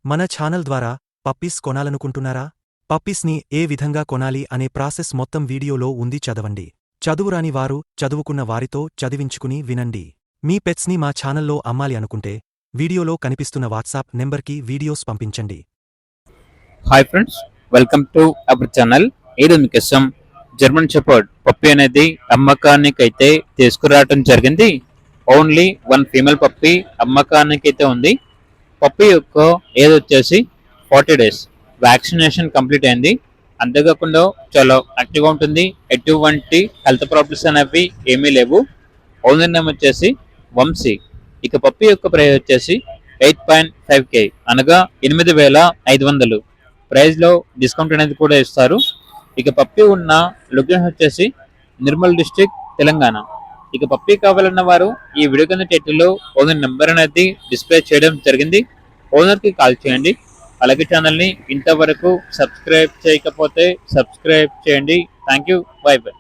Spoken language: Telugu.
మన ఛానల్ ద్వారా పప్పీస్ కొనాలనుకుంటున్నారా? పప్పీస్ని ఏ విధంగా కొనాలి అనే ప్రాసెస్ మొత్తం వీడియోలో ఉంది, చదవండి. చదువురాని వారు చదువుకున్న వారితో చదివించుకుని వినండి. మీ పెట్స్ని మా ఛానల్లో అమ్మాలి అనుకుంటే వీడియోలో కనిపిస్తున్న వాట్సాప్ నెంబర్కి వీడియోస్ పంపించండి. Hi friends, welcome to our channel. ఈరోజు మీకోసం జర్మన్ షెపర్డ్ పప్పీ అనేది అమ్మకానికి అయితే తీసుకురావడం జరిగింది. ఓన్లీ వన్ ఫీమేల్ పప్పీ అమ్మకానికి అయితే ఉంది. పప్పీ యొక్క ఏజ్ వచ్చేసి 40 డేస్. వ్యాక్సినేషన్ కంప్లీట్ అయింది. అంతేకాకుండా చాలా యాక్టివ్గా ఉంటుంది. ఎటువంటి హెల్త్ ప్రాబ్లమ్స్ అనేవి ఏమీ లేవు. ఓనర్ నేమ్ వచ్చేసి వంశీ. ఇక పప్పీ యొక్క ప్రైస్ వచ్చేసి 8.5K అనగా 8,500. ప్రైస్లో డిస్కౌంట్ అనేది కూడా ఇస్తారు. ఇక పప్పీ ఉన్న లొకేషన్ వచ్చేసి నిర్మల్ డిస్ట్రిక్ట్, తెలంగాణ. ఇక పప్పీ కావాలన్న వారు ఈ వీడియో కింద టైటిల్లో ఓనర్ నెంబర్ అనేది డిస్ప్లే చేయడం జరిగింది. ఓనర్కి కాల్ చేయండి. అలాగే ఛానల్ని ఇంతవరకు సబ్స్క్రైబ్ చేయకపోతే సబ్స్క్రైబ్ చేయండి. Thank you. By by.